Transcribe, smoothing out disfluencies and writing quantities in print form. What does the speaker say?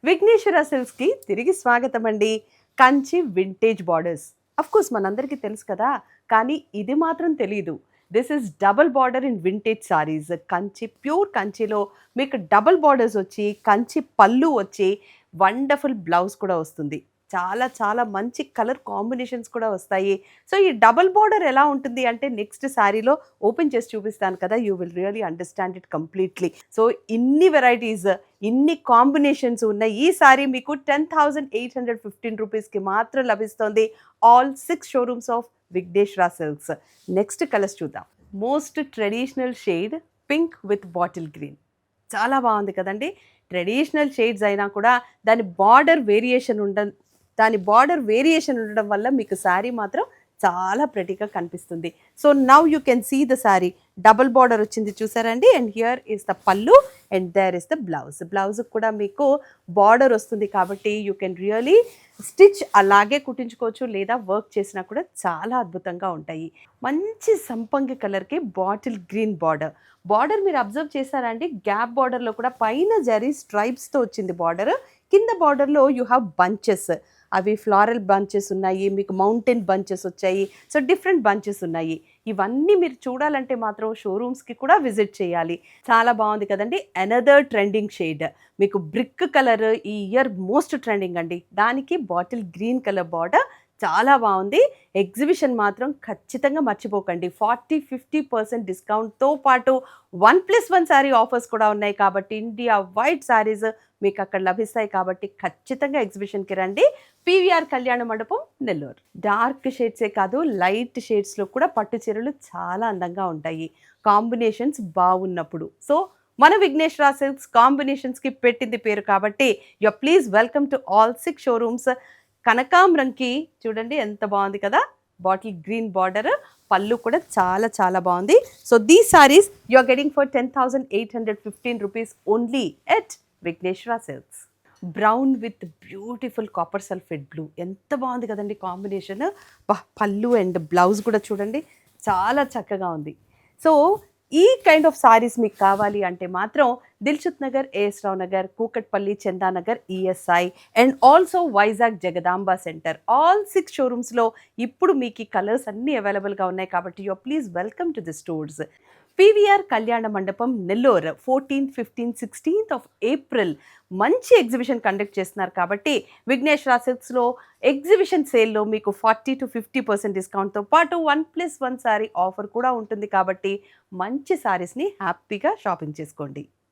విఘ్నేశ్వర సిల్క్స్కి తిరిగి స్వాగతం అండి. Kanchi vintage borders. కోర్స్ మనందరికీ తెలుసు కదా! కానీ ఇది మాత్రం తెలీదు. This is double border in vintage saris. Kanchi pure కంచిలో మీకు డబుల్ బార్డర్స్ వచ్చి, కంచి పళ్ళు వచ్చి, వండర్‌ఫుల్ బ్లౌజ్ కూడా వస్తుంది. చాలా చాలా మంచి కలర్ కాంబినేషన్స్ కూడా వస్తాయి. సో, ఈ డబుల్ బార్డర్ ఎలా ఉంటుంది అంటే నెక్స్ట్ శారీలో ఓపెన్ చేసి చూపిస్తాను కదా! You will really understand it completely. So, ఇన్ని వెరైటీస్, ఇన్ని కాంబినేషన్స్ ఉన్న ఈ సారీ మీకు 10,815 రూపీస్‌కి మాత్రం లభిస్తోంది. All 6 showrooms of Vighneshwara Silks. Next colours చూద్దాం. Most traditional shade pink with bottle green. చాలా బాగుంది కదండీ! ట్రెడిషనల్ షేడ్స్ అయినా కూడా దాని బార్డర్ వేరియేషన్ ఉండడం వల్ల మీకు శారీ మాత్రం చాలా ప్రెటీగా కనిపిస్తుంది. So now you can see the sari. Double border వచ్చింది చూసారండి. And here is the pallu and there is the blouse. Blouse కూడా మీకు బార్డర్ వస్తుంది కాబట్టి యూ కెన్ రియలీ స్టిచ్ అలాగే కుట్టించుకోవచ్చు, లేదా వర్క్ చేసినా కూడా చాలా అద్భుతంగా ఉంటాయి. మంచి సంపంగి కలర్కి బాటిల్ గ్రీన్ బార్డర్. బార్డర్ మీరు అబ్జర్వ్ చేశారండి, గ్యాప్ బార్డర్లో కూడా పైన జరీ స్ట్రైప్స్తో వచ్చింది బార్డర్. కింద బార్డర్లో యూ హ్యావ్ బంచెస్. అవి ఫ్లారల్ బంచెస్ ఉన్నాయి, మీకు మౌంటైన్ బంచెస్ వచ్చాయి. సో డిఫరెంట్ బంచెస్ ఉన్నాయి. ఇవన్నీ మీరు చూడాలంటే మాత్రం షోరూమ్స్కి కూడా విజిట్ చేయాలి. చాలా బాగుంది కదండి. అనదర్ ట్రెండింగ్ షేడ్ మీకు బ్రిక్ కలర్ ఈ ఇయర్ మోస్ట్ ట్రెండింగ్ అండి. దానికి బాటిల్ గ్రీన్ కలర్ బార్డర్ చాలా బాగుంది. ఎగ్జిబిషన్ మాత్రం ఖచ్చితంగా మర్చిపోకండి. 40-50% డిస్కౌంట్తో పాటు 1+1 శారీ ఆఫర్స్ కూడా ఉన్నాయి కాబట్టి ఇండియా వైడ్ శారీస్ మీకు అక్కడ లభిస్తాయి కాబట్టి ఖచ్చితంగా ఎగ్జిబిషన్కి రండి. పీవీఆర్ కళ్యాణ మండపం, నెల్లూరు. డార్క్ షేడ్సే కాదు, లైట్ షేడ్స్లో కూడా పట్టు చీరలు చాలా అందంగా ఉంటాయి కాంబినేషన్స్ బాగున్నప్పుడు. సో మన విఘ్నేశ్వర సిల్క్స్ కాంబినేషన్స్కి పెట్టింది పేరు కాబట్టి you please welcome to all 6 showrooms. కనకాంబరంకి చూడండి ఎంత బాగుంది కదా, బాటిల్ గ్రీన్ బార్డర్, పళ్ళు కూడా చాలా చాలా బాగుంది. So these saris you are getting for 10,815 rupees only at Vighneshwara silks. Brown with beautiful copper sulphate blue, ఎంత బాగుంది కదండి కాంబినేషన్. పళ్ళు అండ్ బ్లౌజ్ కూడా చూడండి చాలా చక్కగా ఉంది. సో ఈ కైండ్ ఆఫ్ సారీస్ మీకు కావాలి అంటే మాత్రం Dilsukh Nagar, AS Rao Nagar, Kukatpally, Chandanagar, ESI and also Vizag Jagadamba centre, all 6 షోరూమ్స్లో ఇప్పుడు మీకు ఈ కలర్స్ అన్నీ అవైలబుల్గా ఉన్నాయి కాబట్టి you please welcome to the stores. PVR Kalyana Mandapam, Nellore 14, 15, 16th of April మంచి ఎగ్జిబిషన్ కండక్ట్ చేస్తున్నారు కాబట్టి విఘ్నేశ్వర సిల్క్స్లో ఎగ్జిబిషన్ సేల్లో మీకు 40-50% డిస్కౌంట్తో పాటు 1+1 శారీ ఆఫర్ కూడా ఉంటుంది కాబట్టి మంచి శారీస్ని హ్యాపీగా షాపింగ్ చేసుకోండి.